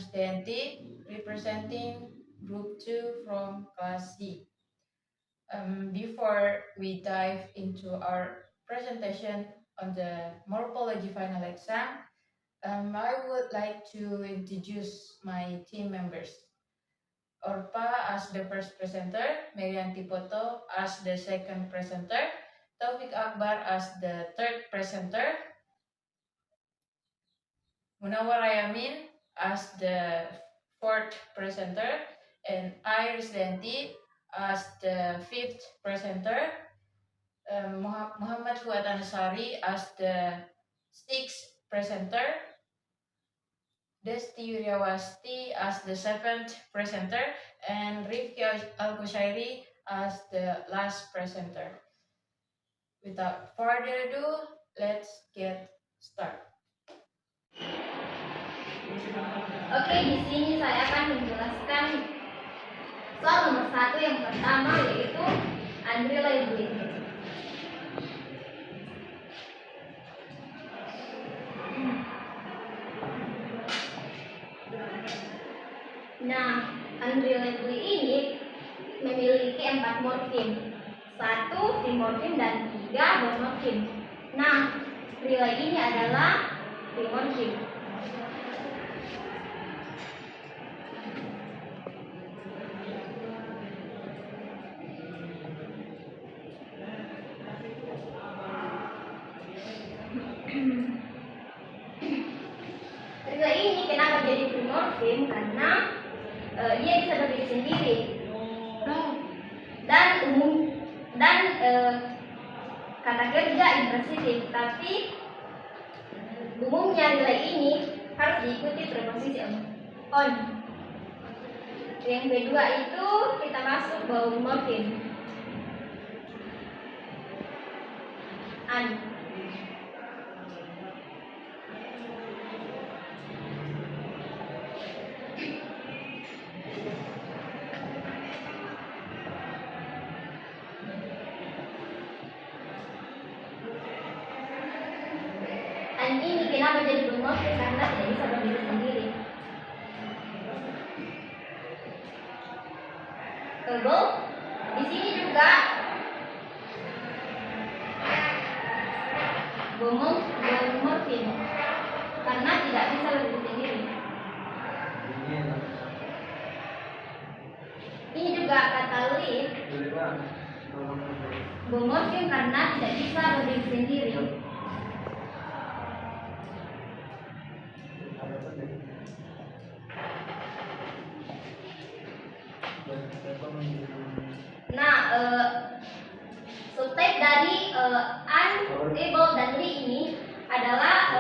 Krisdayanti, representing Group 2 from Class C. Before we dive into our presentation on the morphology final exam, I would like to introduce my team members. Orpa as the first presenter, Merianti Poto as the second presenter, Taufik Akbar as the third presenter, Munawar Ayamin as the fourth presenter, and Iris Denti as the fifth presenter, Muhammad Fuad Ansari as the sixth presenter, Desti Yuryawasti as the seventh presenter, and Rifki Al-Kushairi as the last presenter. Without further ado, let's get started. Oke, di sini saya akan menjelaskan soal nomor 1 yang pertama, yaitu unreliability. Nah, unreliability ini memiliki 4 morfem, 1 trimorfem dan 3 homomorfem. Nah, relay ini adalah trimorfem. Relay ini kenapa jadi trimorfem? Karena dia bisa berdiri sendiri dan kata kerja intransitif, tapi umumnya relay ini harus diikuti preposisi on. Yang kedua itu kita masuk bawah morfem an. Ini kenapa jadi bermorfem? Karena tidak bisa berdiri sendiri. Kabel di sini juga bermorfem karena tidak bisa berdiri sendiri. Ini juga katalit bermorfem karena tidak bisa berdiri sendiri. Nah, subtype dari unable dan li ini adalah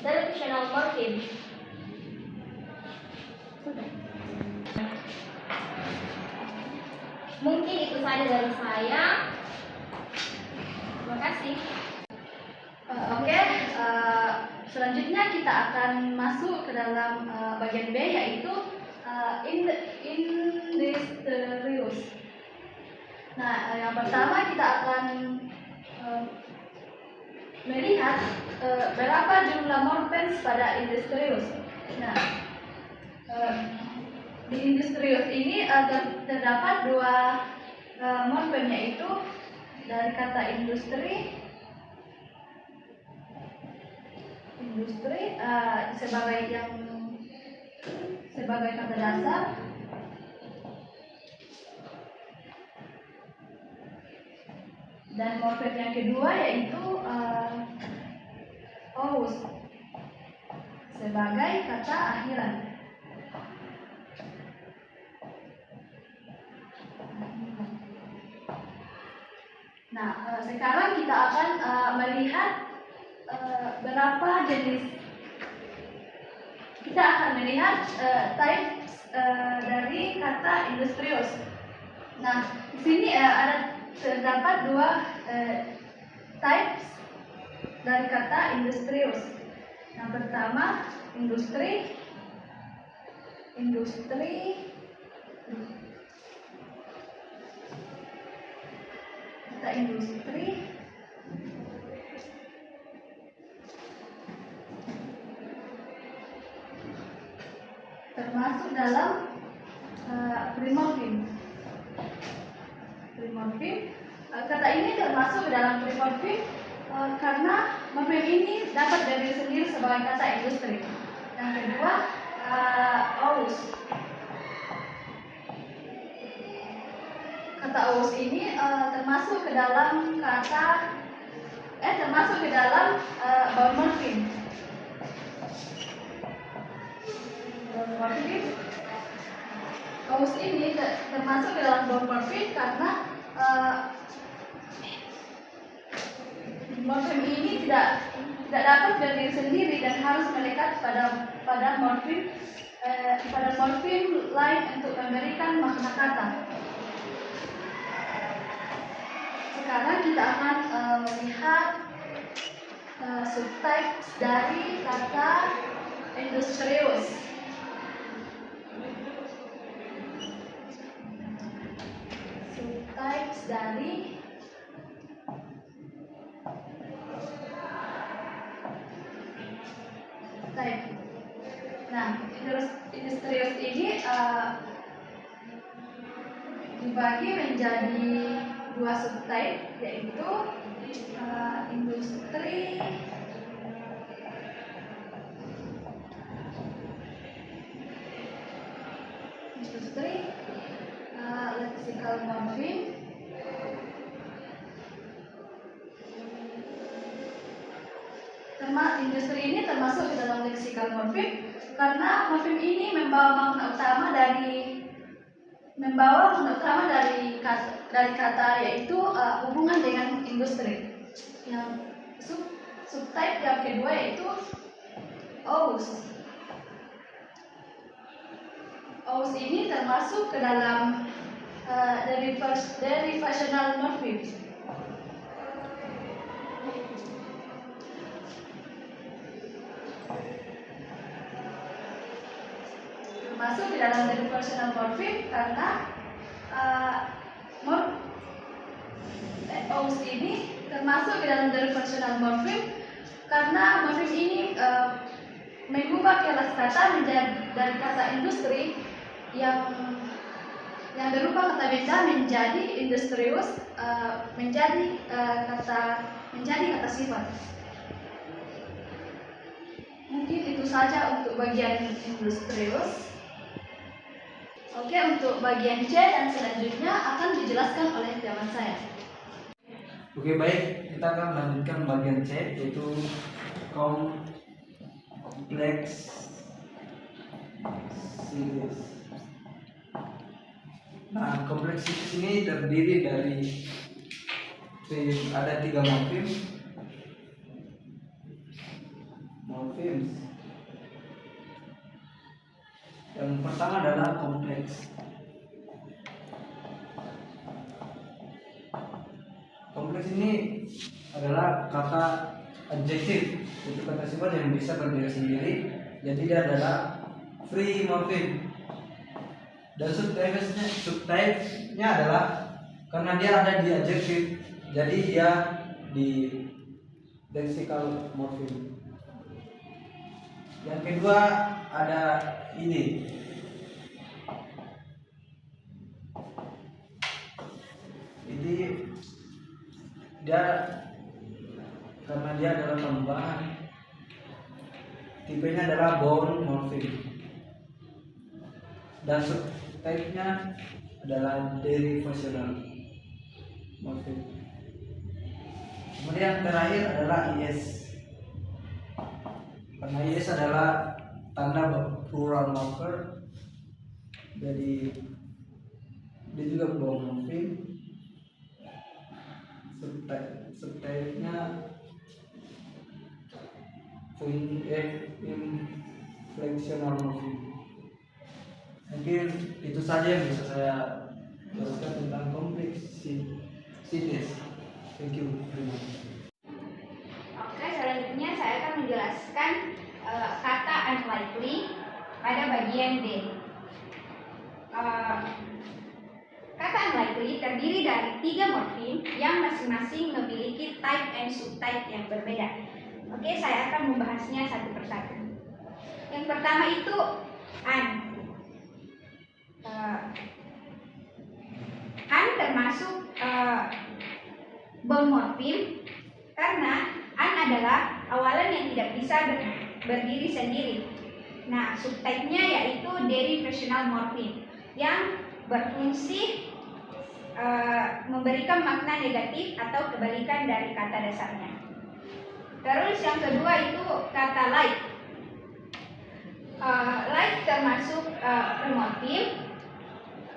delusional morpheme. Mungkin itu saja dari saya. Terima kasih. Selanjutnya kita akan masuk ke dalam bagian B, yaitu industrious. Nah, yang pertama kita akan melihat berapa jumlah morfems pada industrious. Nah, di industrious ini terdapat 2 morfem, yaitu dari kata industri sebagai kata dasar, dan morfem yang kedua yaitu ous sebagai kata akhiran. Nah, sekarang kita akan melihat berapa jenis. Kita akan melihat types dari kata industrious. Nah, di sini terdapat 2 types dari kata industrious. Yang pertama industri. Kata industri. ke dalam primorfem. Kata ini termasuk ke dalam primorfem karena morfem ini dapat berdiri sendiri sebagai kata industri. Yang kedua, ous. Kata ous ini termasuk ke dalam bound morfem. Ous ini termasuk ke dalam bound morfem karena morfem ini tidak dapat berdiri sendiri dan harus melekat pada morfem lain untuk memberikan makna kata. Sekarang kita akan melihat subtypes dari kata industrious. Subtypes dari type. Nah, industrious ini dibagi menjadi dua subtype, yaitu industri lexical morpheme industri ini termasuk ke dalam lexical morpheme karena morfem ini membawa makna utama dari kata yaitu hubungan dengan industri. Yang subtype yang kedua yaitu ous. Ous ini termasuk ke dalam derivational morpheme. Masuk di dalam derivational morpheme karena ous ini termasuk di dalam derivational morpheme karena morfem ini mengubah kelas kata menjadi dari kata industri yang berupa kata benda menjadi industrious, menjadi kata sifat. Mungkin itu saja untuk bagian industrious. Oke, untuk bagian C dan selanjutnya akan dijelaskan oleh teman saya. Oke, baik, kita akan melanjutkan bagian C, yaitu kompleks series. Nah, kompleks series ini terdiri dari ada 3 morfem. Yang pertama adalah kompleks. Kompleks ini adalah kata adjektif, itu kata sifat yang bisa berdiri sendiri. Jadi dia adalah free morpheme. Dan subtype-nya adalah karena dia ada di adjektif, jadi dia di lexical morpheme. Yang kedua ada ini. Ini dia karena dia adalah tambahan, tipenya adalah bound morpheme. Dan subtype-nya adalah derivational morpheme. Kemudian yang terakhir adalah IS. Karena IS adalah tanda plural marker, jadi dia juga bound morpheme. Subtype-nya inflectional morpheme. Mungkin itu saja yang bisa saya jelaskan tentang kompleksitas. Thank you very much. Oke, selanjutnya saya akan menjelaskan kata unlikely pada bagian D. Kata unlikely terdiri dari 3 morfem yang masing-masing memiliki type and subtype yang berbeda. Oke, saya akan membahasnya satu persatu. Yang pertama itu un. An termasuk bonmorfim karena an adalah awalan yang tidak bisa berdiri sendiri. Nah, subtype-nya yaitu derivational morfem yang berfungsi memberikan makna negatif atau kebalikan dari kata dasarnya. Terus yang kedua itu kata like. Like termasuk premorfem.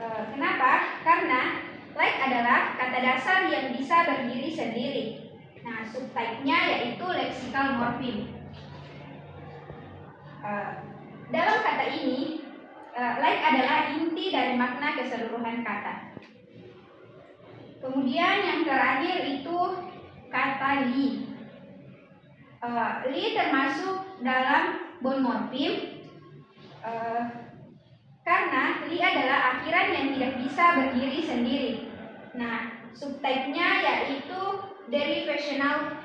Kenapa? Karena like adalah kata dasar yang bisa berdiri sendiri. Nah, subtype-nya yaitu lexical morpheme. Dalam kata ini, like adalah inti dari makna keseluruhan kata. Kemudian yang terakhir itu kata li. Li termasuk dalam bonmorfem karena li adalah akhiran yang tidak bisa berdiri sendiri. Nah, subtype-nya yaitu derivational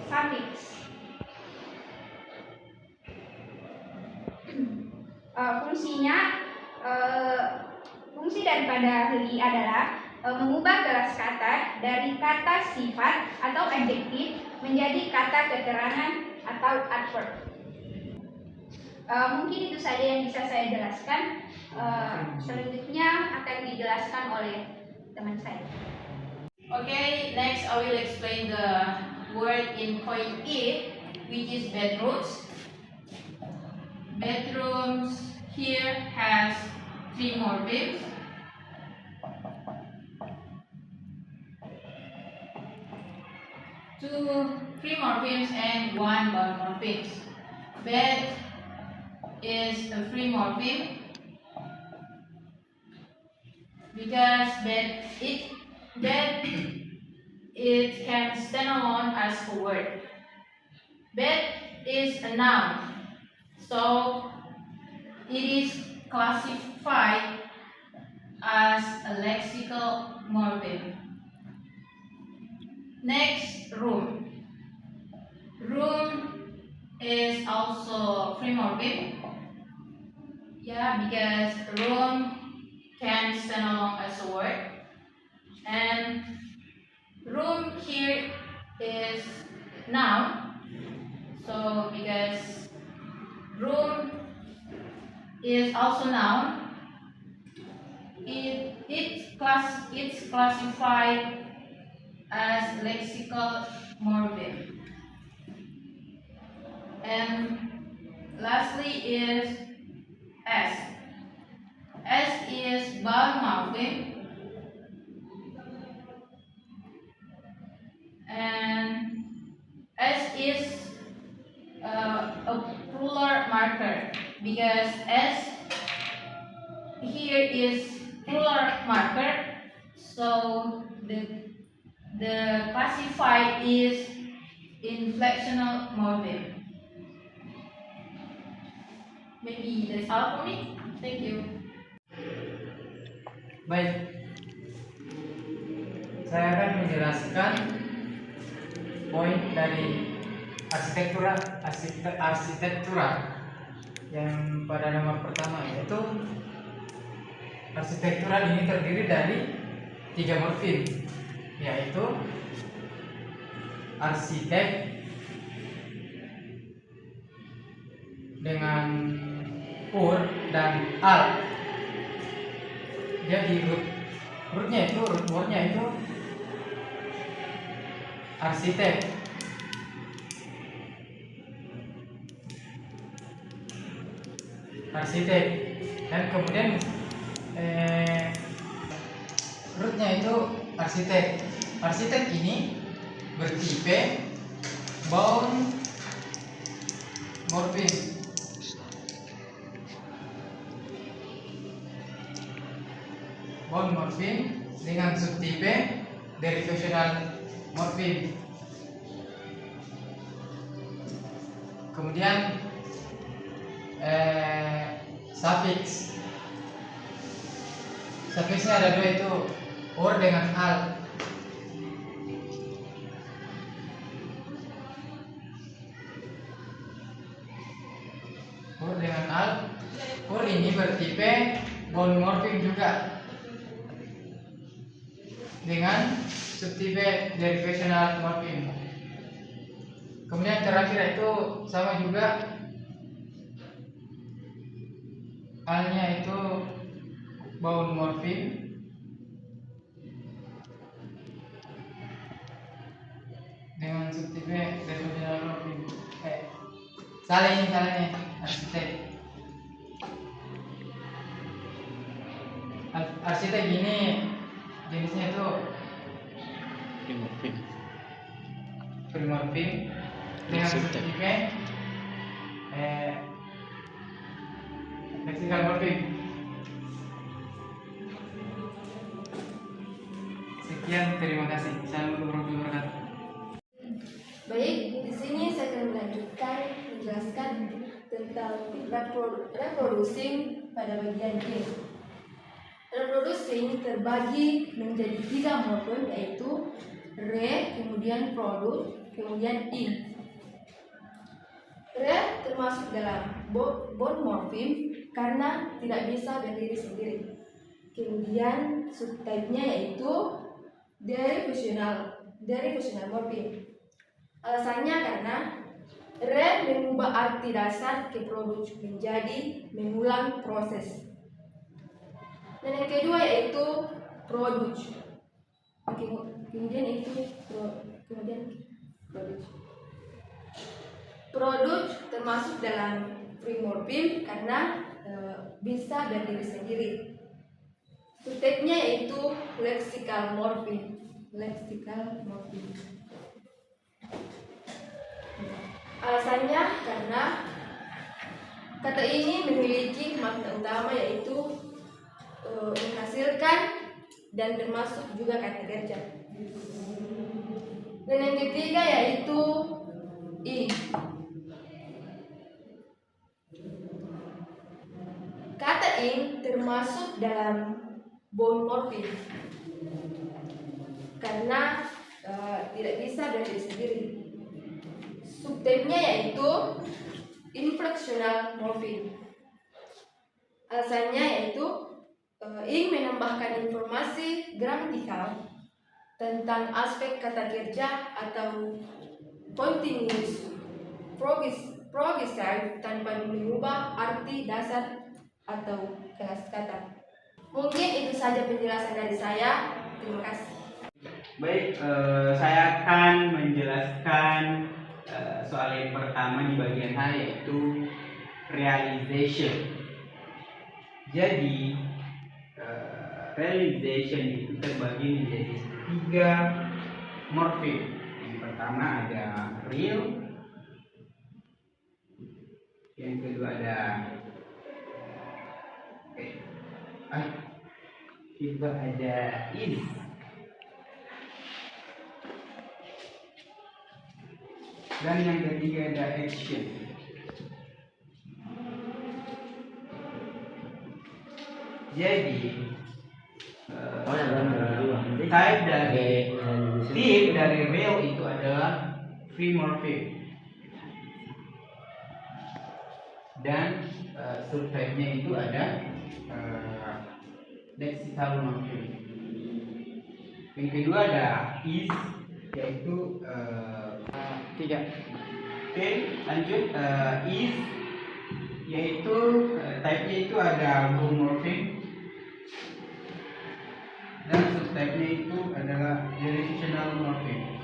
suffix. Fungsi daripada li adalah mengubah kelas kata dari kata sifat atau adjektif menjadi kata keterangan atau adverb. Mungkin itu saja yang bisa saya jelaskan. Selanjutnya akan dijelaskan oleh teman saya. Okay, next I will explain the word in point E, which is bedrooms. Bedrooms here has 3 morphemes. Three morphemes and 1 bound morphemes. Bed is a free morpheme because bed it can stand alone as a word. Bed is a noun, so it is classified as a lexical morpheme. Next, room. Room is also free morpheme. Yeah, because room can stand alone as a word. And room here is noun. So because room is also noun, it's classified as lexical morpheme. And lastly is S. S is bound morpheme, and S is a plural marker because S here is plural marker, so the classified is inflectional morpheme. Maybe that's all for me. Thank you. Baik, saya akan menjelaskan poin dari arsitektura yang pada nomor pertama, yaitu arsitektural ini terdiri dari 3 morfem, yaitu arsitek dengan ur dan al. Jadi root wordnya itu arsitek. Dan kemudian rootnya itu arsitek. Arsitek ini bertipe bound morpheme. Bound morpheme dengan subtipe derivational morpheme. Kemudian suffix. Suffixnya ada 2, itu or dengan al. Or dengan al. bone morphing juga dengan subtype derivational morphing. Kemudian terakhir itu sama juga halnya itu bone morphing dengan subtype derivational morphing. Salah ini arsitek. Arsitek gini jenisnya itu primorfing dengan subtype lexical morphing. Sekian, terima kasih. Assalamualaikum warahmatullahi wabarakatuh. Baik, di sini saya akan melanjutkan menjelaskan tentang reproducing pada bagian ini. Reproducing terbagi menjadi 3 morfem, yaitu re, kemudian produce, kemudian in. Re termasuk dalam bone morpheme karena tidak bisa berdiri sendiri. Kemudian subtype-nya yaitu derivational morpheme. Alasannya karena re mengubah arti dasar ke produce menjadi mengulang proses. Dan yang kedua yaitu produce. Kemudian produce. Produce termasuk dalam free morpheme karena bisa berdiri sendiri. Subtype-nya yaitu lexical morpheme. Alasannya karena kata ini memiliki makna utama yaitu menghasilkan dan termasuk juga kata kerja. Dan yang ketiga yaitu in. Kata in termasuk dalam bone morpheme karena tidak bisa berdiri sendiri. Subtype-nya yaitu inflectional morpheme. Alasannya yaitu ingin menambahkan informasi gramatikal tentang aspek kata kerja atau continuous progressive tanpa mengubah arti dasar atau kelas kata. Mungkin itu saja penjelasan dari saya. Terima kasih. Baik, saya akan menjelaskan soal yang pertama di bagian A, yaitu realization. Jadi realization itu terbagi menjadi 3 morpheme. Yang pertama ada real, yang kedua ada is, dan yang ketiga ada action. Jadi tip dari real itu adalah free morpheme dan subtype-nya itu ada lexical morpheme. Yang kedua ada is, yaitu 3. Oke, lanjut. Is yaitu type-nya itu ada bone morpheme dan subtype-nya itu adalah derivational morpheme.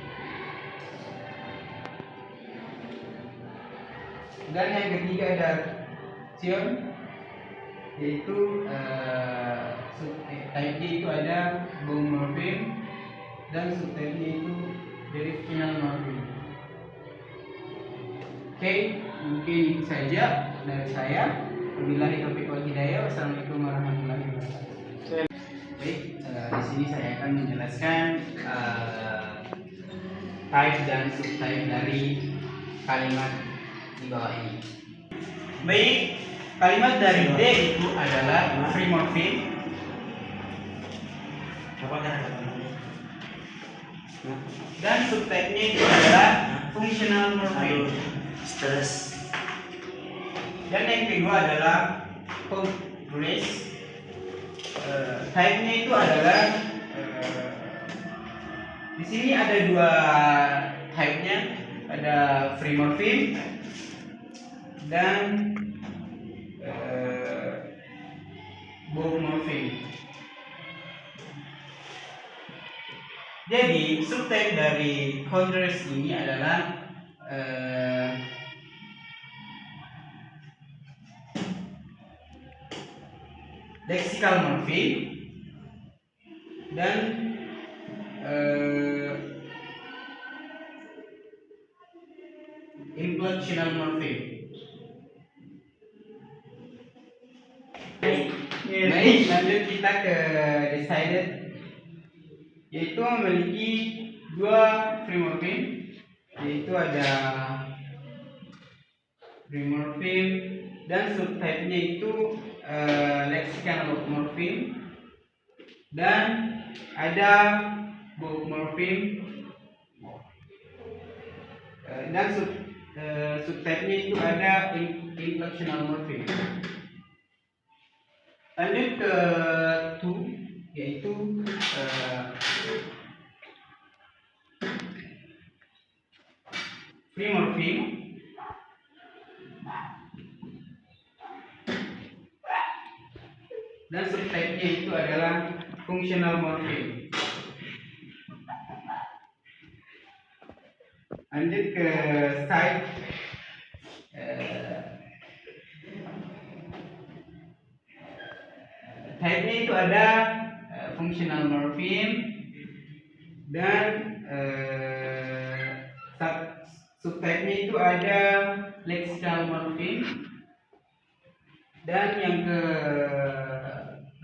Dan yang ketiga ada tion, yaitu type-nya itu ada bone morpheme dan subtype-nya itu derivational morpheme. Oke, mungkin itu saja dari saya. Wabillahi taufiq wal hidayah. Wassalamualaikum warahmatullahi wabarakatuh. Baik, di sini saya akan menjelaskan type dan subtype dari kalimat di bawah ini. Baik, kalimat dari D itu adalah free morpheme. Dan subtype-nya itu adalah functional morpheme. Dan yang kedua adalah progress. type-nya itu adalah di sini ada dua type-nya, ada free morpheme dan bulk morpheme. Jadi subtype dari Honduras ini adalah lexical morpheme dan inflectional morpheme. Baik, lanjut kita ke decided, yaitu memiliki dua free morpheme, yaitu ada free morpheme dan subtype-nya itu lexical morpheme dan ada bulk morpheme dan subtype-nya itu ada inflectional morpheme. Lanjut ke 2, yaitu free morpheme dan subtype-nya itu adalah functional morpheme. Lanjut ke side, type-nya itu ada functional morpheme dan subtype-nya itu ada lexical morpheme dan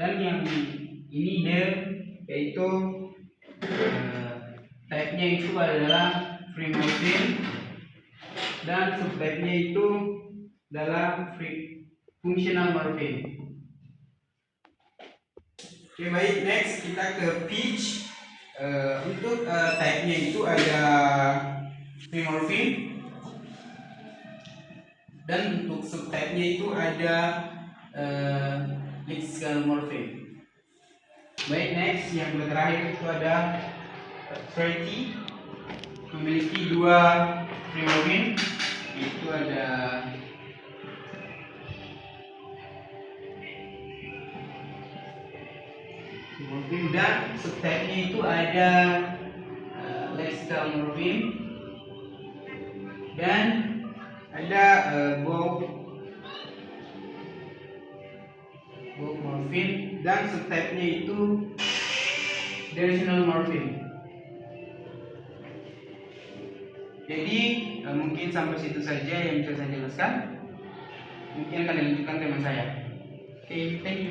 yang ini yaitu type-nya itu adalah free morpheme dan subtype-nya itu adalah functional morpheme. Oke, baik, next kita ke pitch. Untuk type-nya itu ada free morpheme dan untuk subtype-nya itu ada lexical morpheme. Baik, next yang terakhir itu ada Pretty, memiliki dua free morpheme, itu ada morpheme dan subtype-nya itu ada lexical morpheme dan ada bulk morpheme dan subtype-nya itu directional morpheme. Jadi mungkin sampai situ saja yang bisa saya jelaskan. Mungkin akan dilanjutkan teman saya. Oke, thank you.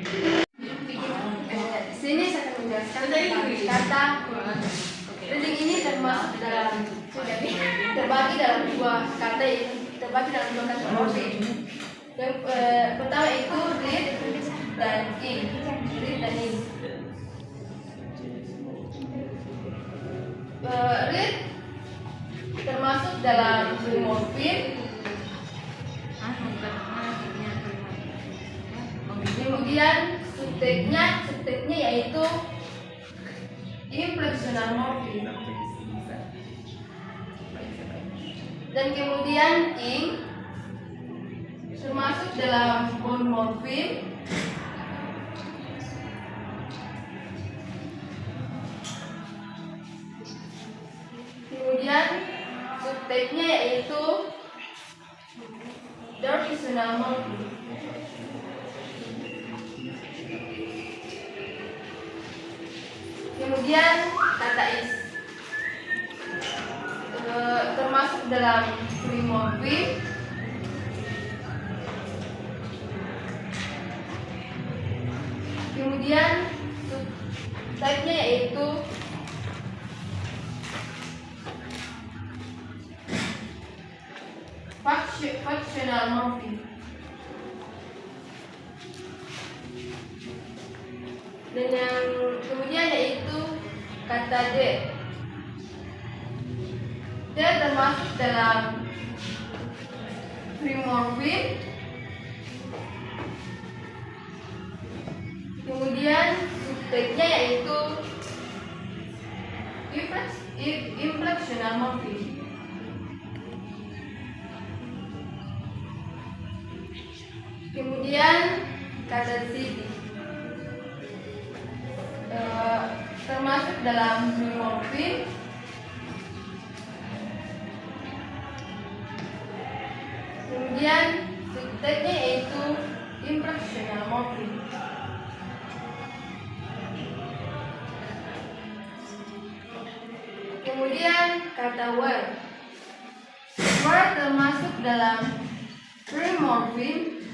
Di sini saya akan menjelaskan tentang kata reading. Ini termasuk dalam terbagi dalam dua kata morfem. Yang pertama itu read dan ing. Read dan ing. Read termasuk dalam morfem. Kemudian subtype-nya yaitu inflectional morpheme. Dan kemudian ing termasuk dalam bone morpheme. Kemudian subtype-nya yaitu dorsitional morpheme. Kemudian kata is termasuk dalam free morpheme. Kemudian subtype-nya yaitu functional morpheme. Dan yang kemudian yaitu kata D. D termasuk dalam free morpheme. Kemudian subteknya yaitu inflexional morfem. Kemudian kata city termasuk dalam morfem. Kemudian subteknya yaitu inflexional morfem. Kemudian kata word termasuk dalam free morfem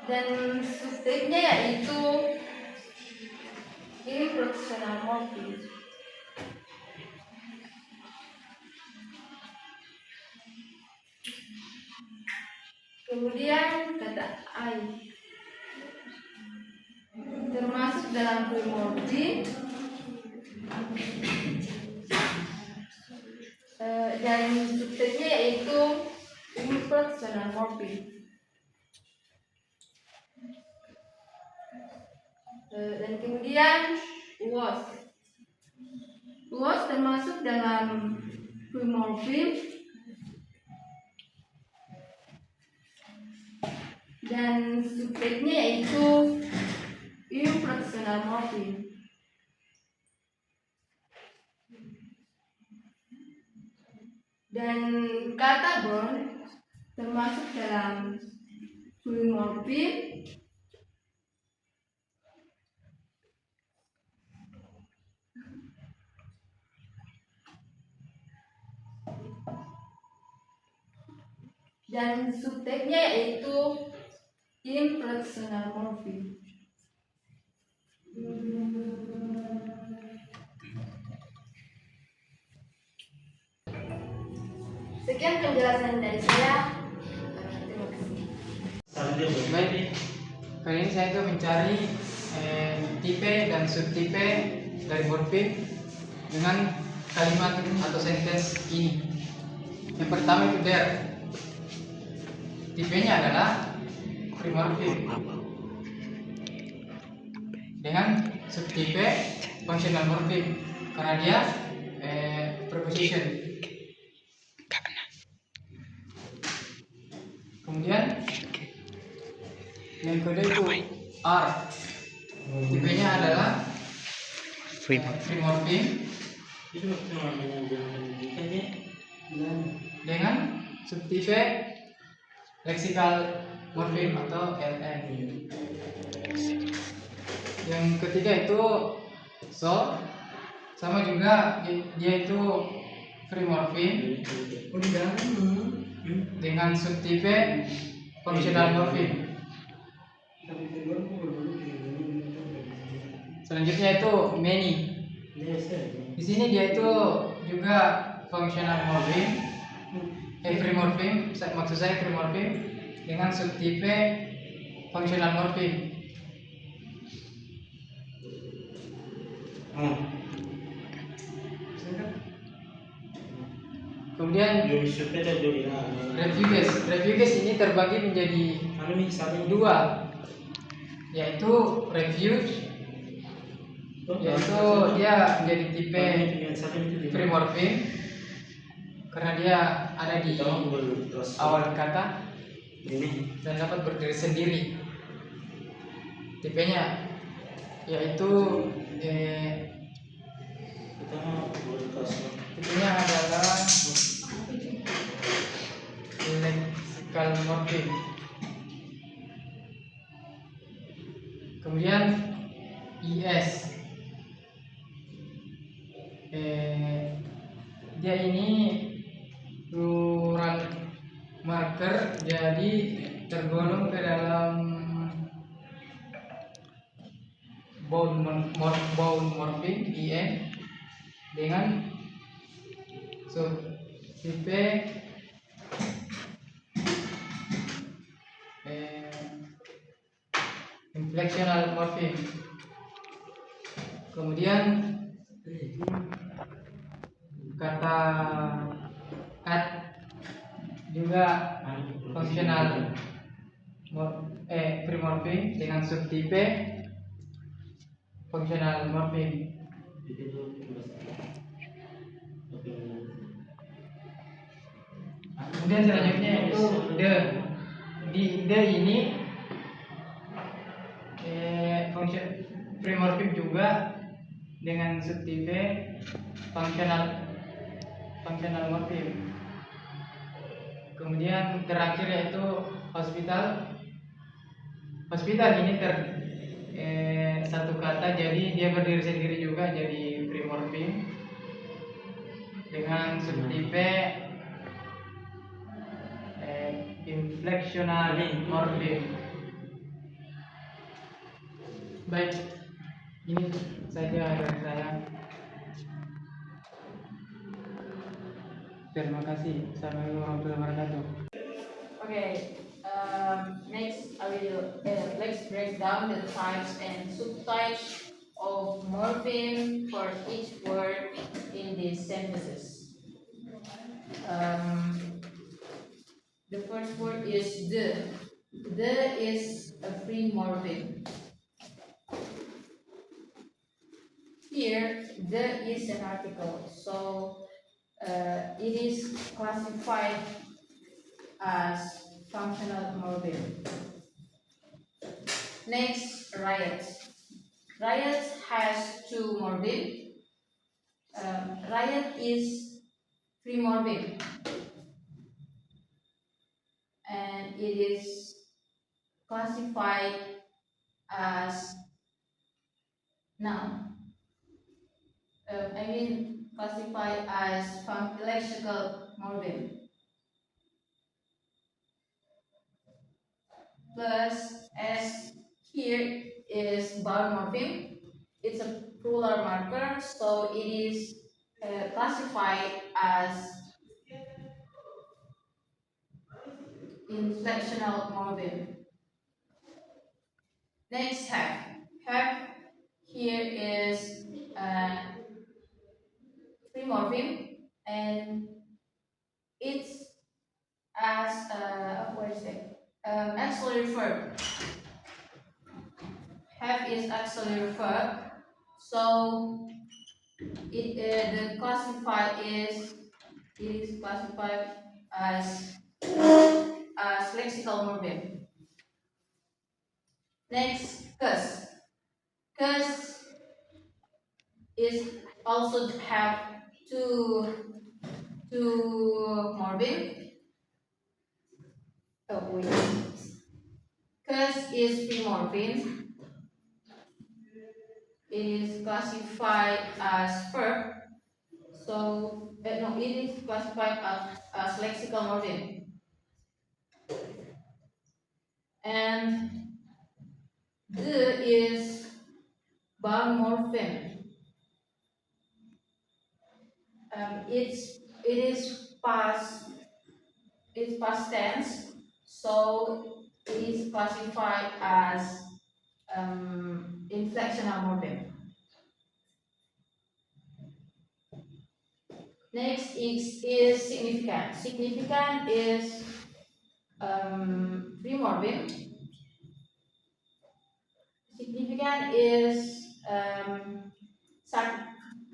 dan subteknya yaitu inflexional morfem. Kemudian kata I termasuk dalam free morfem dan subteknya yaitu inflexional morfem. Dan kemudian was termasuk dalam free morfem dan subteknya yaitu inflexional morfem. Dan kata born termasuk dalam free morfem dan subteknya yaitu inflexional morfem. Sekian penjelasan dari saya. Terima kasih. Baik, kali ini saya akan mencari tipe dan subtipe dari morfem dengan kalimat atau sentence ini. Yang pertama itu there. Tipenya adalah free morfem dengan subtipe functional morfem karena dia preposition. Kemudian yang kedua itu R. Tipenya adalah free morfem dengan subtipe lexical morfem atau LM. Yang ketiga itu so, sama juga dia itu free morfem dengan subtipe functional morfem. Selanjutnya itu many. Di sini dia itu juga functional morfem, free morfem, maksud saya free morfem dengan subtipe functional morfem. Kemudian review case ini terbagi menjadi dua, yaitu refuge, yaitu dia menjadi tipe free morfem karena dia ada di awal kata dan dapat berdiri sendiri. Tipenya yaitu tipenya adalah lexical morfem. Kemudian IS, dia ini plural marker, jadi tergolong ke dalam bound morfem IN dengan subtipe inflexional morfem. Kemudian kata at juga functional free morpheme dengan subtipe functional morpheme. Kemudian selanjutnya itu the ini function primorfim juga dengan subtipe functional morpheme. Kemudian terakhir yaitu hospital ini satu kata, jadi dia berdiri sendiri juga jadi primorfim dengan subtipe inflectional morpheme. Baik, ini saja dari saya. Terima kasih. Assalamualaikum warahmatullahi wabarakatuh. Okay, next I will let's break down the types and subtypes of morpheme for each word in these sentences. The first word is the. The is a free morpheme. Here, the is an article, so it is classified as functional morpheme. Next, riots. Riots has two morpheme. Riot is free morpheme, and it is classified as noun. Classified as lexical morpheme. Plus, as here is vowel morpheme. It's a plural marker, so it is classified as inflectional morpheme. Next, have. Have here is free morpheme, and it's as auxiliary verb. Have is auxiliary verb, so it is classified as lexical morpheme. Next, cus. Cus is also have two morpheme. Cus is free morpheme. It is classified as verb, so it is classified as lexical morpheme. And the is vowel morpheme. It's past tense, so it is classified as inflectional morpheme. Next is significant. Significant is free morpheme. Significant is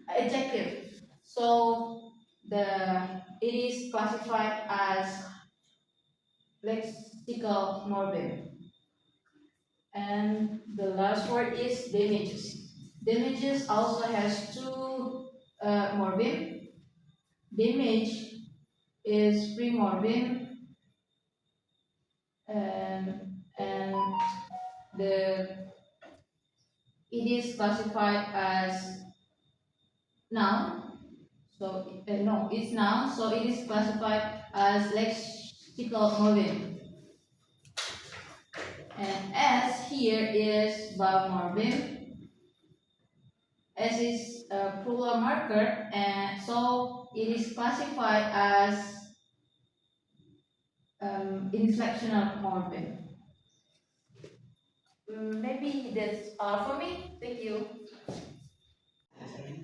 adjective, so it is classified as lexical morpheme. And the last word is damages. Damages also has two morpheme. Damage is free morpheme, and it is classified as noun. So it's noun. So it is classified as lexical morpheme. And S here is vowel morpheme. S is a plural marker, and so it is classified as inflectional morpheme. Maybe that's all for me. Thank you.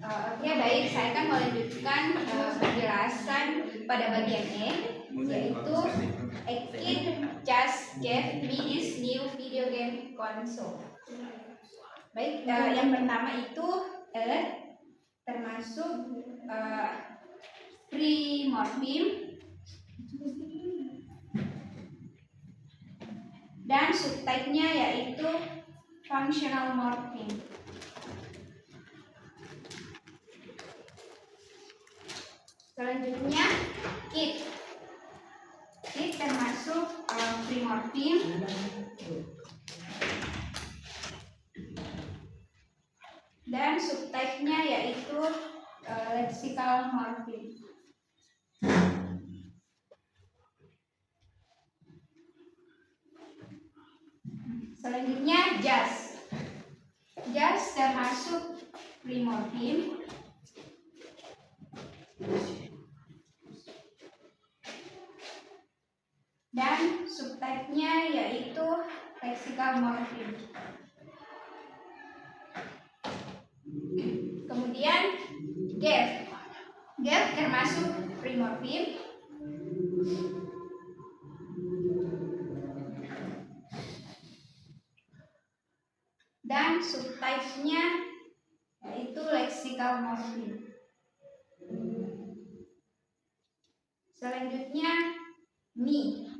Oke, baik, saya akan melanjutkan penjelasan pada bagian E, yaitu A kid just gave me this new video game console. Baik, yang pertama itu termasuk primorfem dan subtype-nya yaitu functional morpheme. Selanjutnya kid. Kid termasuk primorfem dan subtype-nya yaitu lexical morpheme. Selanjutnya jas. Jas termasuk primorfem dan subtype-nya yaitu lexical morpheme. Kemudian gap. Gap termasuk primorfem dan subtype-nya yaitu lexical morpheme. Selanjutnya mi.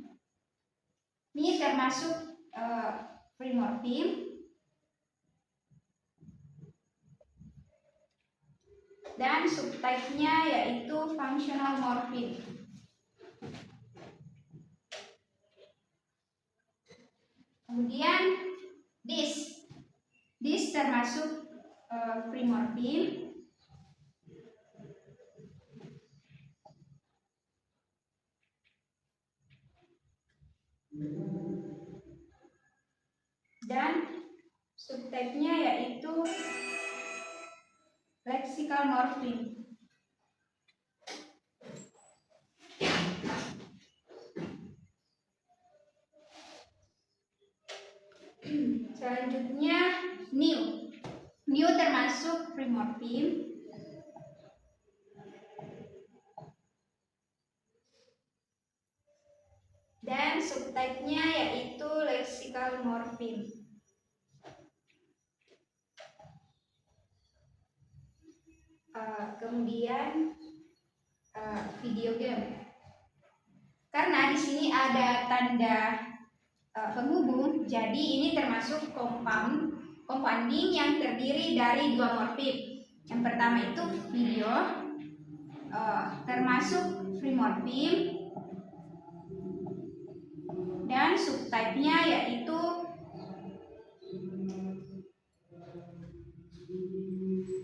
Mi termasuk primorfem dan subtype-nya yaitu functional morpheme. Kemudian dis. Dis termasuk primorfem dan subtype-nya yaitu lexical morpheme. Selanjutnya new. New termasuk primorfem dan subtype-nya yaitu lexical morpheme. Kemudian video game. Karena di sini ada tanda penghubung, jadi ini termasuk compounding yang terdiri dari dua morfem. Yang pertama itu video, termasuk primorfem dan subtype-nya yaitu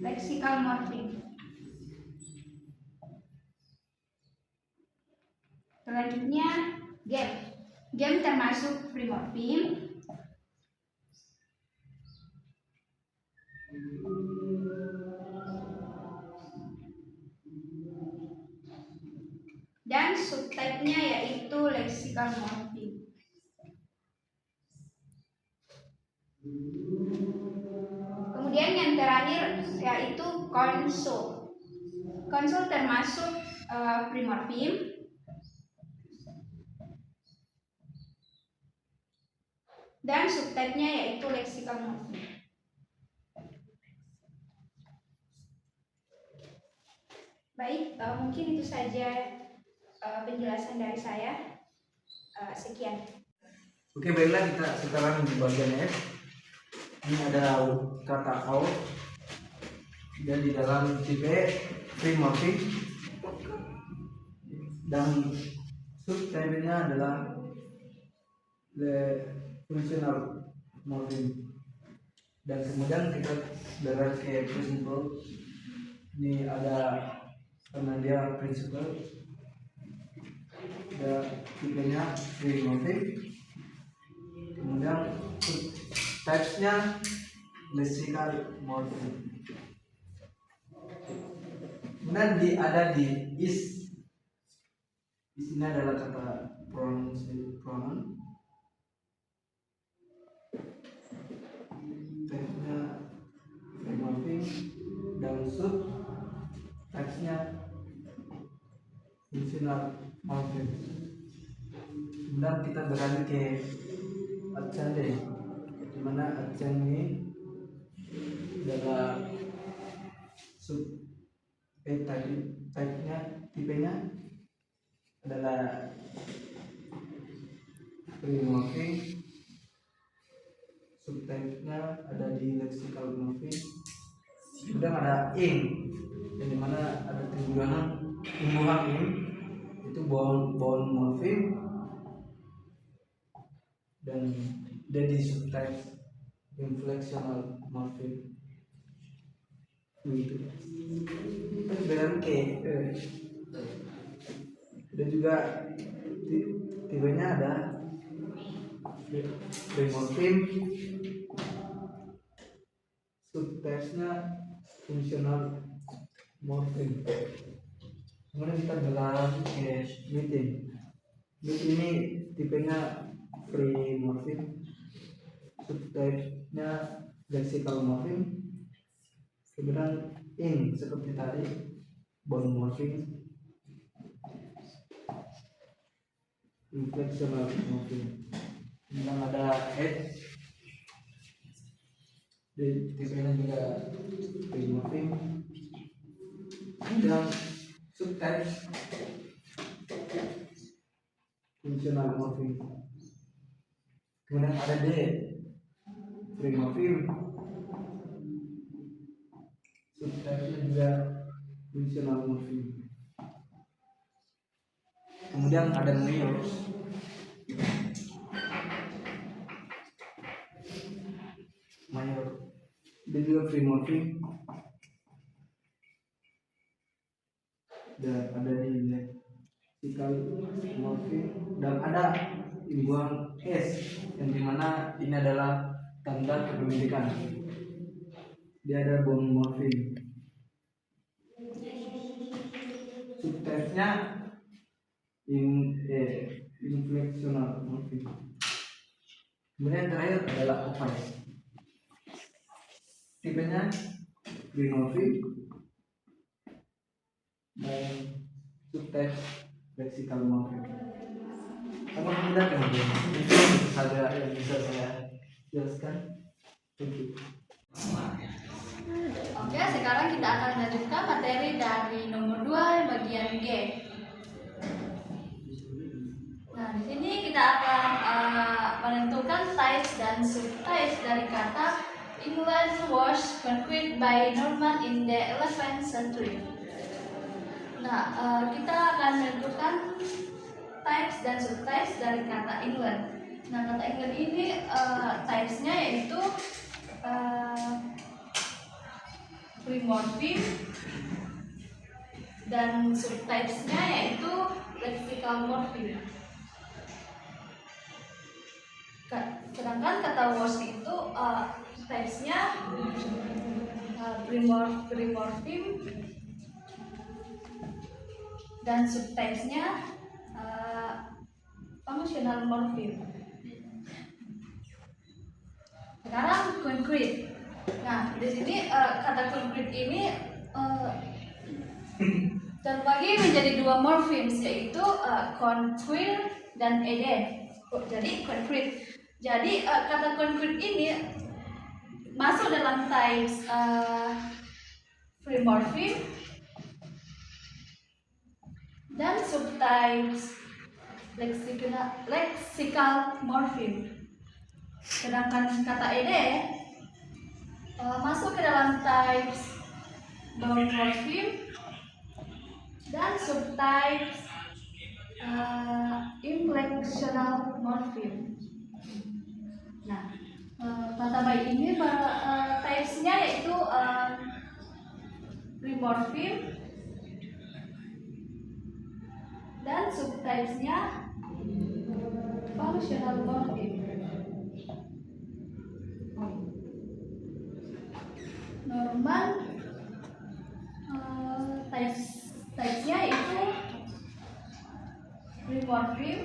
lexical morpheme. Selanjutnya game. Game termasuk primorfem dan subtype-nya yaitu lexical morpheme. Kemudian yang terakhir yaitu konsol. Konsol termasuk primorfem dan subtype-nya yaitu lexical morpheme. Baik, mungkin itu saja penjelasan dari saya. Sekian. Oke, baiklah kita sekarang di bagian F. Ini ada kata out dan di dalam tipe primorfem dan subtype-nya adalah functional morpheme. Dan kemudian kita beralih ke principle. Ini ada karena dia principle, ada tipenya primorfem, kemudian types-nya lexical morpheme. Kemudian ada di is. Di sini adalah kata pronoun. Type-nya primorfem dan sub types-nya functional morpheme. sekarang kita beralih ke Achan deh, dimana Achan ini adalah sub tipenya adalah free morpheme, subtype-nya ada di lexical morpheme, kemudian ada ing, yang dimana ada tumbuhan ing itu bone morpheme, dan di subtype inflectional morpheme. Begitu. Perbedaan dan juga tipenya ada primorfim, subtype-nya fungsional morfim. Kemudian kita beralih ke meeting. Ini tipenya primorfim, subtype-nya lexical morpheme, kemudian ing seperti tadi bone morpheme, inflectional morpheme. Kemudian ada head, di tipenya juga primorfim, dan subtype fungsional morpheme. Kemudian ada D, primorfim, subtype juga fungsional morpheme. Kemudian ada Meiosis, mayor, dia juga primorfim, dan ada di lexical morpheme, dan ada imbuhan S, yang dimana ini adalah tanda kepemilikan. Dia ada bone morpheme, subtype-nya inflectional morpheme. Kemudian terakhir adalah ovice, tipenya primorfim dan subtype lexical morpheme. Apa tidak kemudian itu saja yang bisa saya jelaskan. Thank you. Oke, sekarang kita akan lanjutkan materi dari nomor 2 bagian G. Nah, di sini kita akan menentukan types dan subtypes dari kata England was conquered by Norman in the 11th century. Nah, kita akan menentukan types dan subtypes dari kata England. Nah, kata England ini types-nya yaitu primorfim, dan subtypes-nya yaitu lexical morpheme. Sedangkan kata was itu types-nya primorfim, dan subtypes-nya functional morpheme. Sekarang concrete. Nah, di sini kata concrete ini terbagi menjadi 2 morphemes, yaitu conquer dan eden. Jadi concrete. Jadi kata concrete ini masuk dalam types primorfim dan subtypes lexical morpheme. Sedangkan kata eden masuk ke dalam types bone morpheme dan subtypes inflectional morpheme. Nah, kata baik ini types-nya yaitu primorfim dan subtypes-nya functional morpheme. Normal types-nya itu primorfim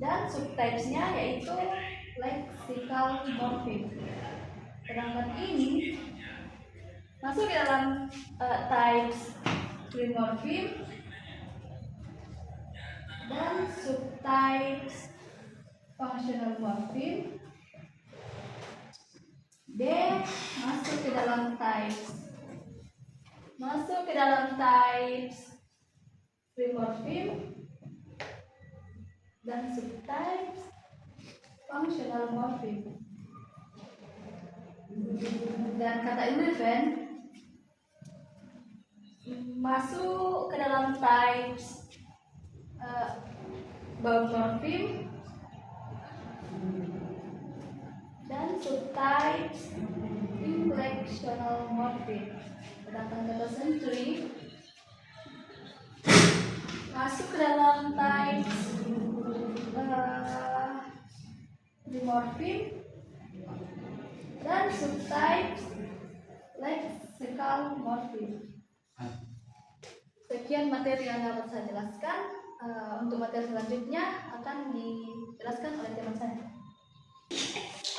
dan subtypes-nya yaitu lexical morpheme. Sedangkan ini masuk ke dalam types primorfim dan subtypes functional morpheme. D masuk ke dalam types free morpheme dan subtypes functional morpheme. Dan kata 11 masuk ke dalam types bound morpheme dan subtypes inflectional morpheme. Sedangkan kata century masuk ke dalam types dimorpheme dan subtypes lexical morpheme. Sekian materi yang dapat saya jelaskan. Untuk materi selanjutnya akan dijelaskan oleh teman saya.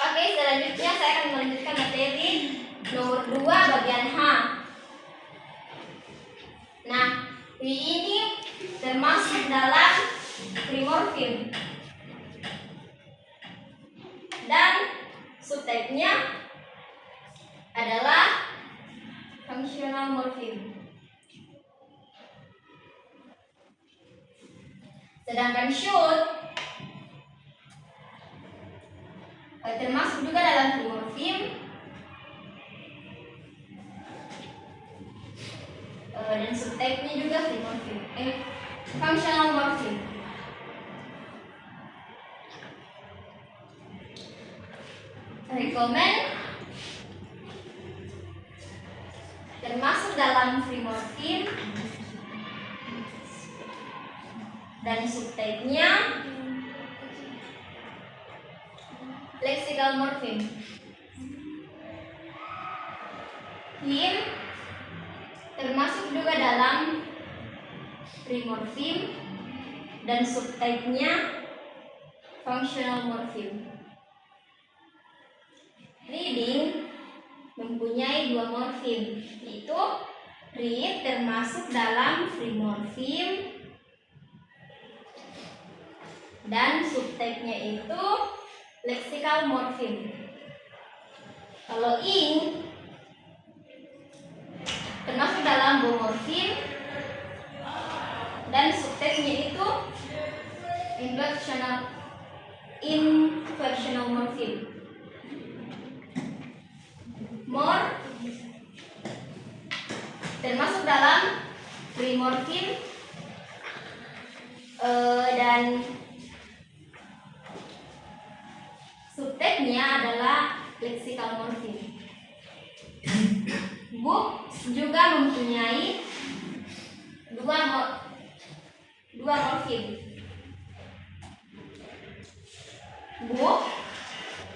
Oke, selanjutnya saya akan melanjutkan materi nomor 2 bagian H. Nah, ini termasuk dalam free morpheme dan subtype-nya adalah functional morpheme. Sedangkan should termasuk juga dalam free morpheme dan subtype-nya juga free morpheme, functional morpheme. Recommend termasuk dalam free morpheme dan subtype-nya lexical morpheme. Him termasuk juga dalam free morpheme dan subtype-nya functional morpheme. Reading mempunyai 2 morpheme, yaitu read termasuk dalam free morpheme dan subtype-nya itu lexical morpheme. Kalau in termasuk dalam bomorpheme dan subtype-nya itu inflectional morpheme. More termasuk dalam free morpheme dan subtype-nya adalah lexical morpheme. Book juga mempunyai dua morpheme. Book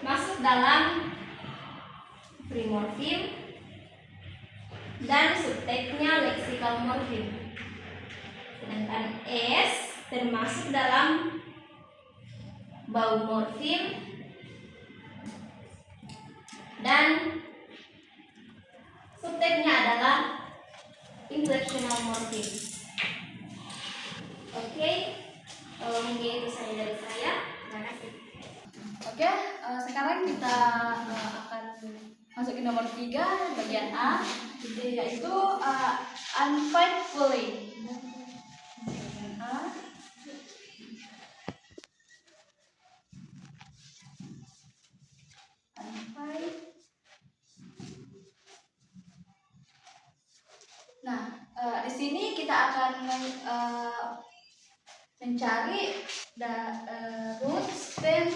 masuk dalam free morpheme dan subtype-nya lexical morpheme. Sedangkan S termasuk dalam bound morpheme dan subtype-nya adalah inflectional morpheme. Oke, mungkin itu saja dari saya. Terima kasih. Oke, sekarang kita akan masuk ke nomor 3 bagian A, yaitu unfaithfully. Bagian A. Nah, di sini kita akan mencari root, stem,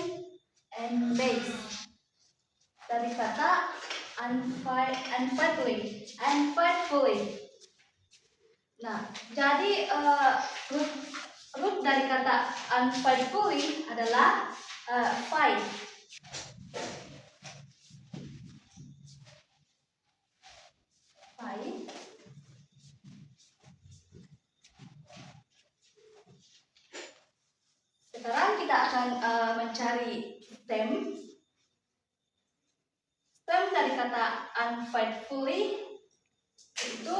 and base dari kata unfaithfully. Nah, jadi root dari kata unfaithfully adalah fight. Sekarang kita akan mencari stem. Stem dari kata unfaithfully itu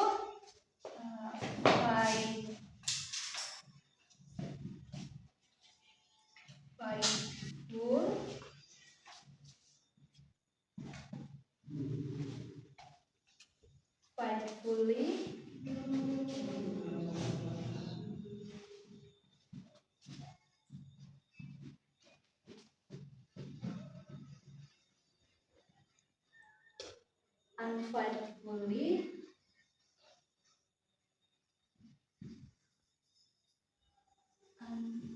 Faithful. Faithfully. Unfaithfully. Unfaithful.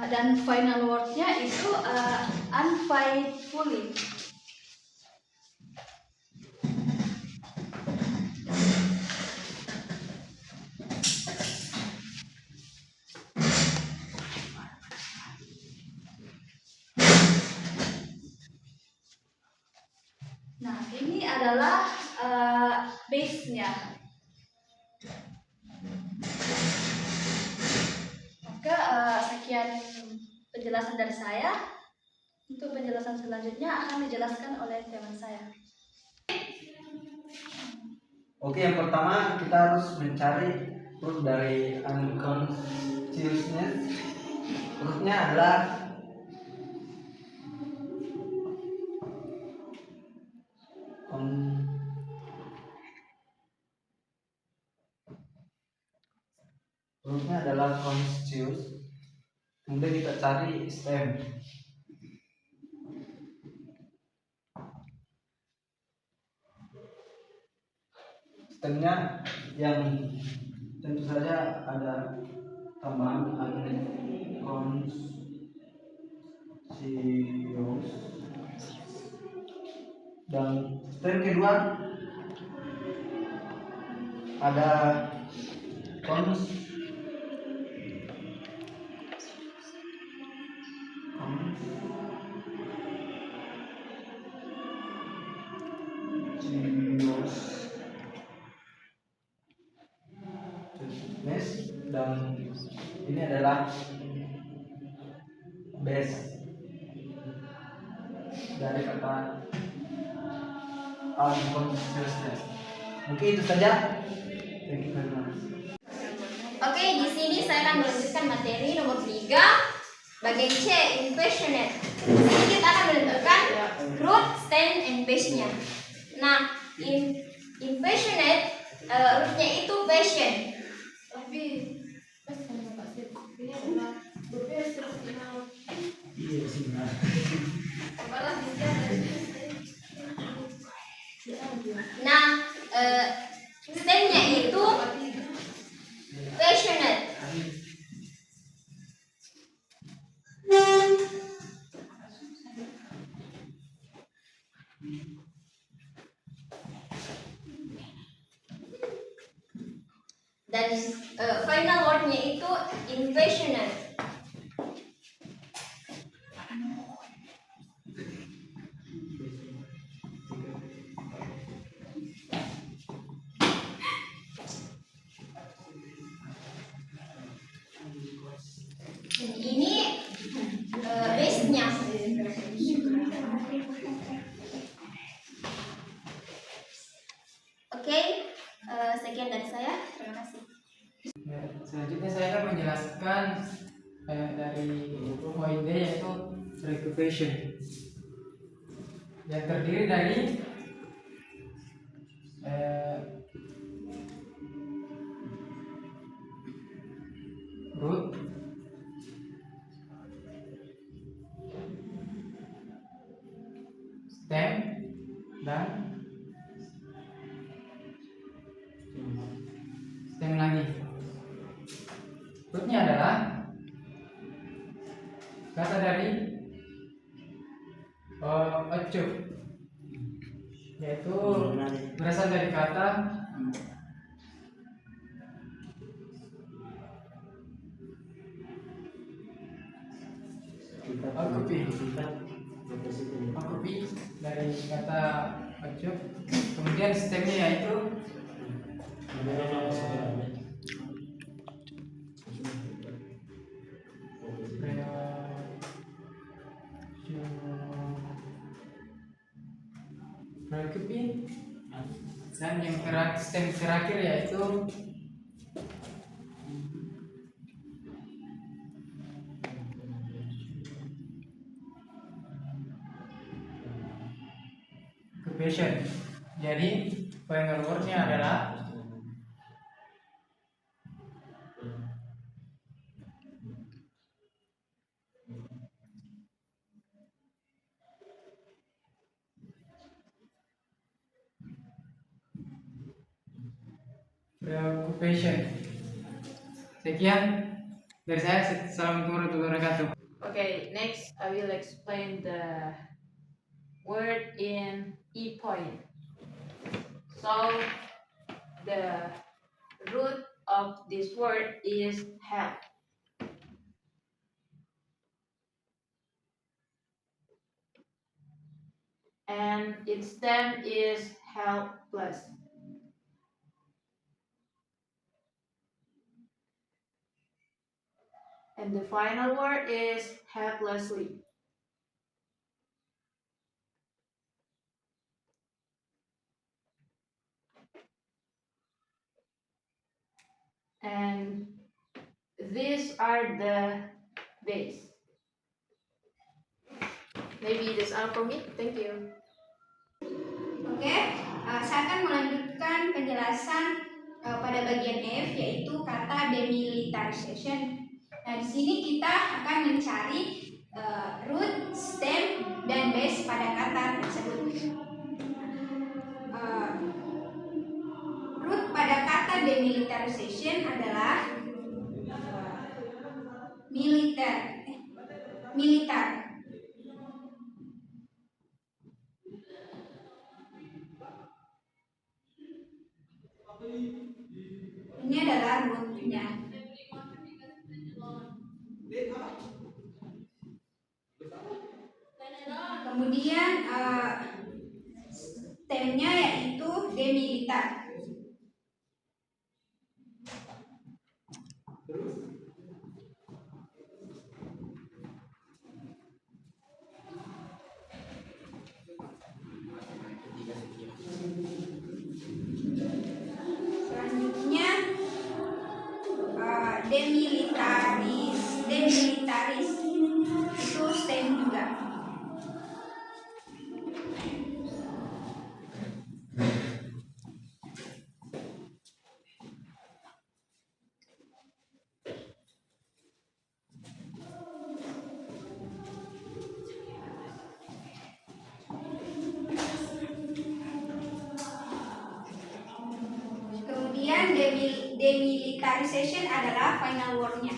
Dan final wordnya itu unfaithfully. Nah, ini adalah base-nya. Maka sekian penjelasan dari saya. Untuk penjelasan selanjutnya akan dijelaskan oleh teman saya. Oke, yang pertama kita harus mencari root dari unconsciousness. Rootnya adalah conscious. Kemudian kita cari stem. Stemnya yang tentu saja ada tambahan unconscious. Dan stem kedua ada dan ini adalah base dari kata unconsciousness. Mungkin itu saja. Thank you very much. Oke, di sini saya akan melanjutkan materi nomor 3 bagian C, impassionate. Di sini kita akan menentukan root, stem, and base-nya. Nah, impassionate rootnya itu passion. Tapi pas sama Pak Sip, ini adalah profesional. Iya sih. Apalah bisa Nah, stemnya itu passionate. Dan final wordnya itu impassionate. Dan ini base-nya. Oke, sekian dari saya. Terima kasih. Ya, selanjutnya saya akan menjelaskan dari poin D yaitu recuperation yang terdiri dari root, stem, dan stem lagi. Rootnya adalah kata dari ocup, yaitu berasal dari kata okupi dari kata ocup. Kemudian stemnya yaitu Dan yang stem terakhir yaitu occupation. Jadi final word-nya adalah preoccupation. Sekian dari saya. Assalamualaikum warahmatullahi wabarakatuh. Okay, next I will explain the word in E point. So the root of this word is help. And its stem is helpless. And the final word is helplessly. And these are the base. Maybe that's all for me. Thank you. Oke, saya akan melanjutkan penjelasan pada bagian F, yaitu kata demilitarization. Nah, di sini kita akan mencari root, stem, dan base pada kata tersebut. Root pada kata demilitarization adalah militer. Ini adalah rootnya. Kemudian stemnya yaitu demilitar. Selanjutnya demilitaris itu stem juga. Kemudian demilitarization adalah final word-nya.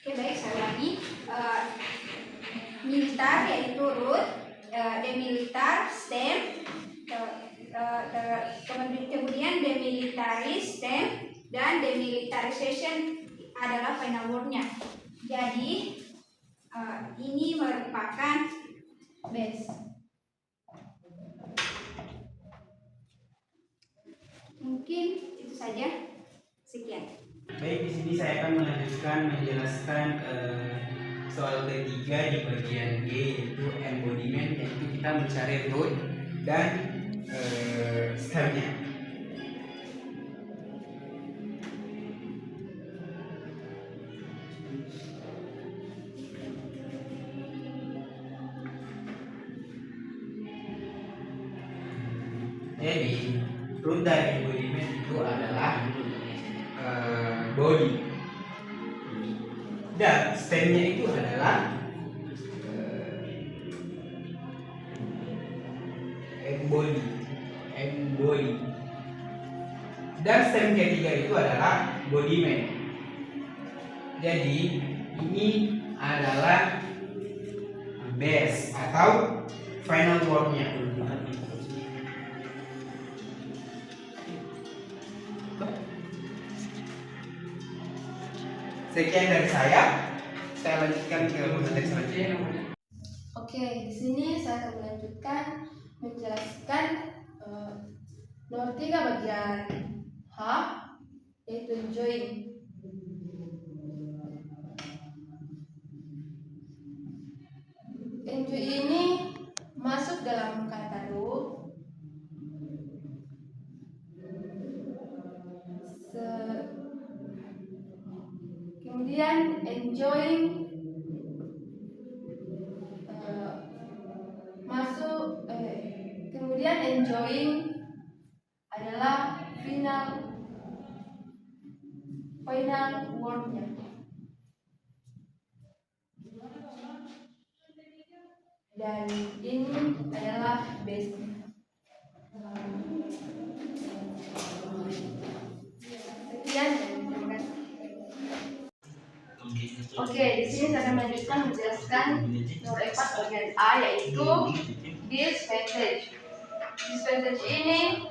Oke, baik, sekali lagi. Militar yaitu root, demilitar stem, kemudian demilitaris stem, dan demilitarization adalah final word-nya. Jadi ini merupakan base. Mungkin itu saja. Sekian. Baik, di sini saya akan melanjutkan menjelaskan soal ketiga di bagian G, yaitu embodiment, yaitu kita mencari root dan stemnya. Jadi root dari embodiment itu adalah body, dan stemnya itu adalah embody, dan stem ketiga itu adalah bodiment. Jadi ini adalah base atau final word-nya. Sekian dari saya lanjutkan ke materi selanjutnya. Oke, di sini saya akan melanjutkan menjelaskan nomor 3 bagian H, yaitu enjoying. Enjoy ini masuk dalam kata root. Kemudian enjoying kemudian enjoying adalah final wordnya. Dan ini adalah base-nya. Sekian, terima kasih. Oke, di sini saya akan melanjutkan menjelaskan nomor 4 bagian A, yaitu disadvantage. Disadvantage ini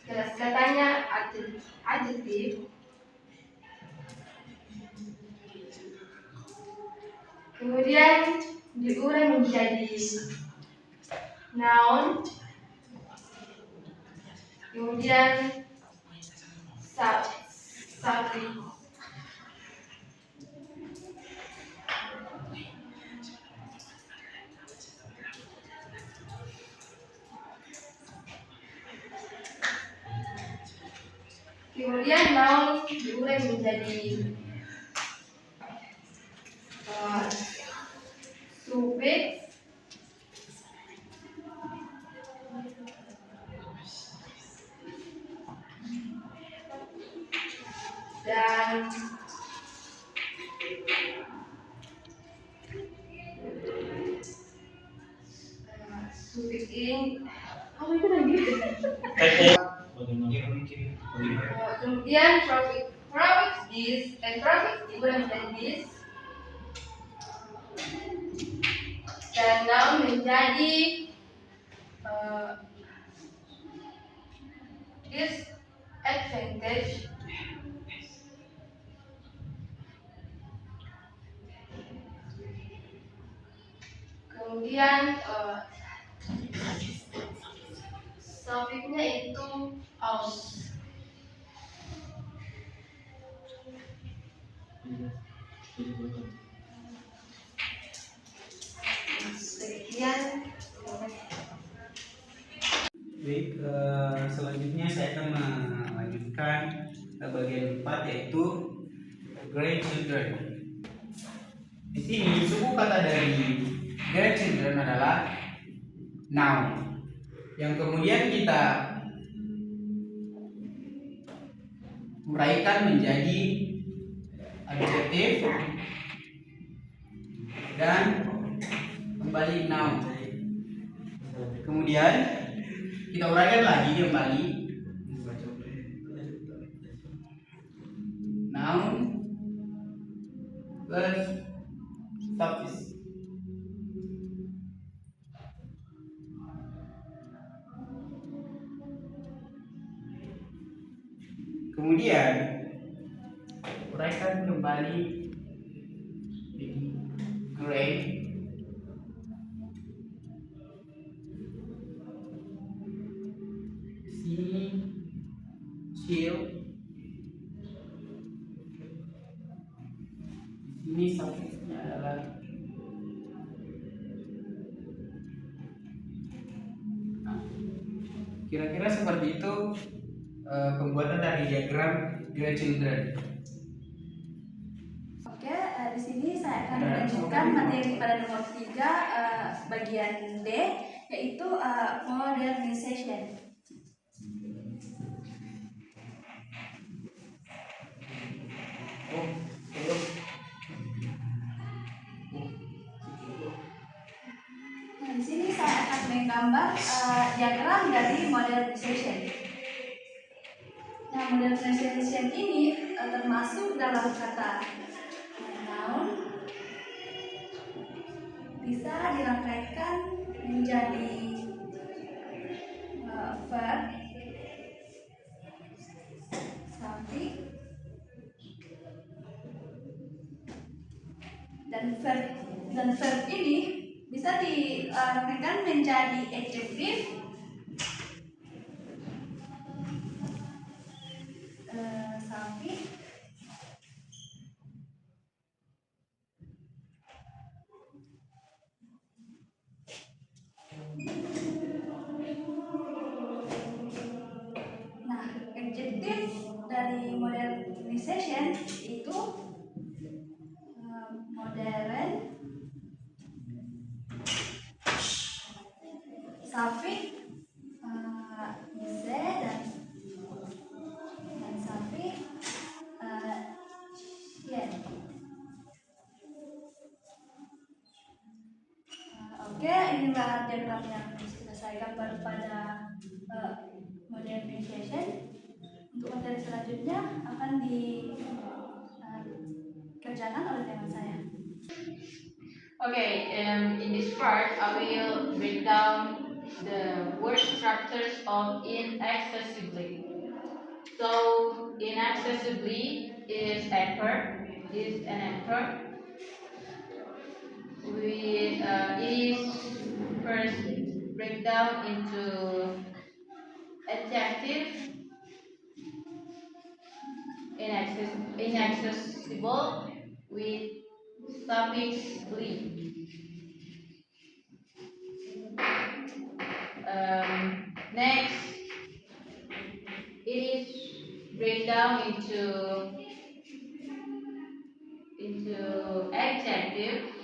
jelas katanya adjektif, kemudian diurai menjadi noun, kemudian subject. Kemudian noun diurai menjadi suffix, dan suffix ini apa itu lagi? Kemudian prefix this diurai menjadi this, dan noun menjadi disadvantage. Kemudian suffixnya itu aus. Sekian. Baik, selanjutnya saya akan melanjutkan bagian 4, yaitu grandchildren. Di sini suku kata dari grandchildren adalah noun, yang kemudian kita uraikan menjadi adjektif dan kembali noun. Kemudian kita uraikan lagi kembali noun plus suffix. Kemudian uraikan kembali di grade, sini chill, ini suffixnya adalah kira-kira seperti itu pembuatan dari diagram grandchildren. Oke, di sini saya akan melanjutkan materi pada nomor 3 bagian D, yaitu modernization. Nah, di sini saya akan menggambar diagram dari modernization. Nah, modernization ini termasuk dalam kata noun, bisa dirangkaikan menjadi verb, subject, dan verb ini bisa dirapikan menjadi adjektif, sapi, nah adjektif dari modernization itu modern, suffix, z dan suffix yen. Oke, inilah diagram yang bisa saya gambar pada modernization. Untuk materi selanjutnya akan dikerjakan oleh teman saya. Okay, in this part, I will break down the word structures of inaccessibly. So, inaccessibly is anchor, is an anchor. It is first break down into adjective, inaccessible with suffix ly. Next, it is break down into adjective.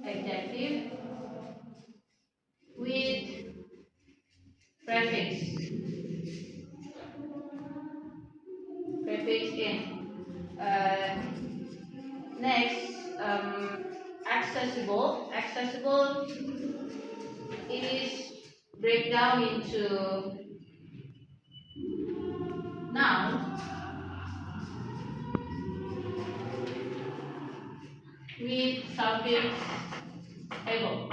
Adjective with prefix in. Next, accessible is break down into noun with suffix able.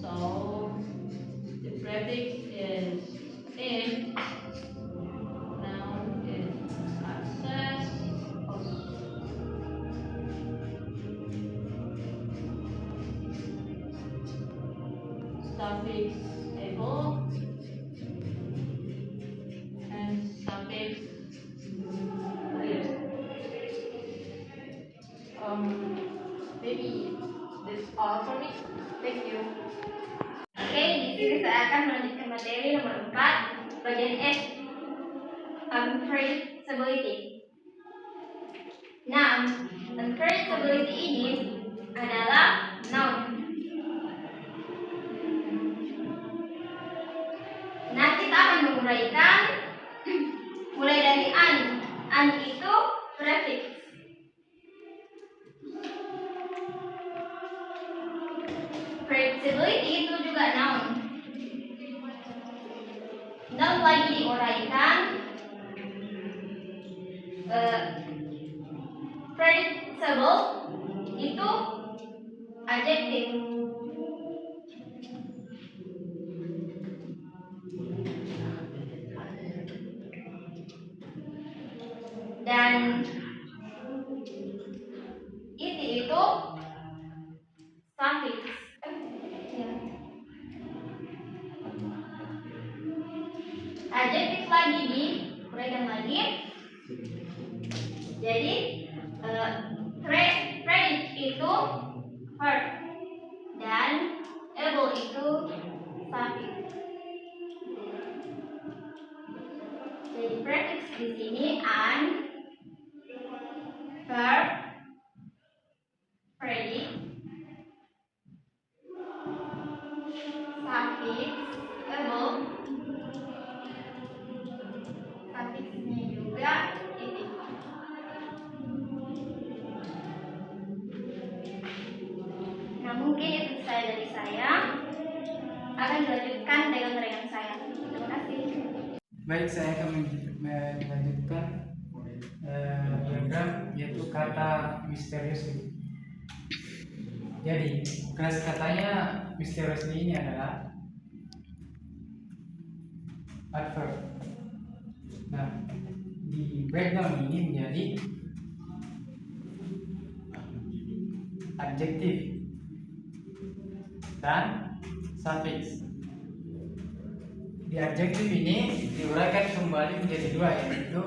So the prefix is in, noun is access, suffix able, and suffix real. Maybe that's all for me. Thank you. Oke, di sini saya akan melanjutkan materi nomor 4, bagian F, unpredictability. Nah, unpredictability ini adalah noun. Nah, kita akan menguraikan mulai dari an. An itu prefix. Predictability itu juga noun. Noun lagi diuraikan. Predictable itu adjektif. Dan itu suffix. Adjektif lagi diuraikan lagi. Jadi predict itu verb dan able itu suffix. Jadi prefix di sini an, verb, predict, suffix, able, suffixnya juga titik. Nah, mungkin itu saja dari saya. Akan dilanjutkan dengan rekan saya. Terima kasih. Baik, saya akan melanjutkan diagram yaitu kata misterius. Jadi kelas katanya misterius ini adalah adverb. Nah, di breakdown ini menjadi adjektif dan suffix. Di adjektif ini diuraikan kembali menjadi dua, yaitu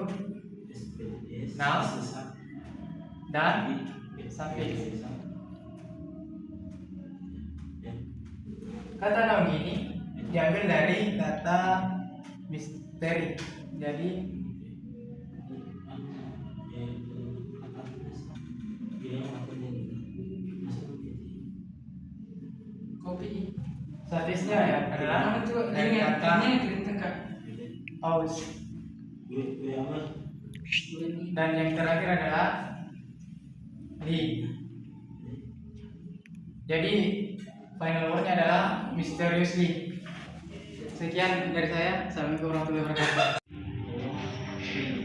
noun dan suffix. Kata noun ini diambil dari kata misteri. Jadi kopi suffixnya ya adalah dari kata aus. Dan yang terakhir adalah di. Jadi final wordnya adalah mysteriously. Sekian dari saya. Assalamualaikum warahmatullahi wabarakatuh.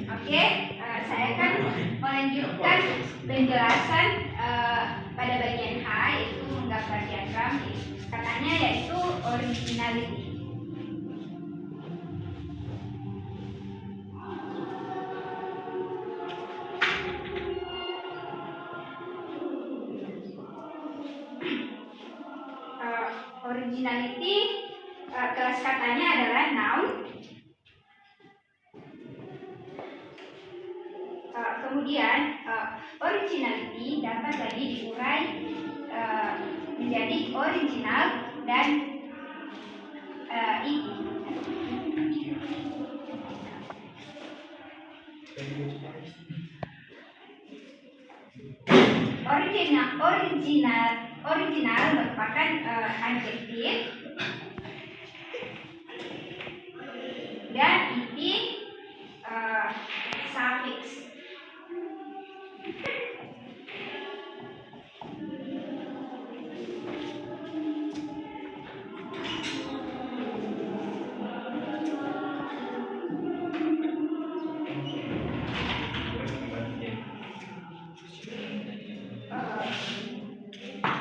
Oke, saya akan melanjutkan penjelasan pada bagian H, yaitu menggambar diagram. Katanya yaitu originality. Originality, kelas katanya adalah noun. Kemudian originality dapat lagi diurai menjadi original dan itu. Original merupakan adjektif dan itu suffix.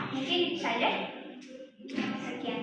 Mungkin saja sekian.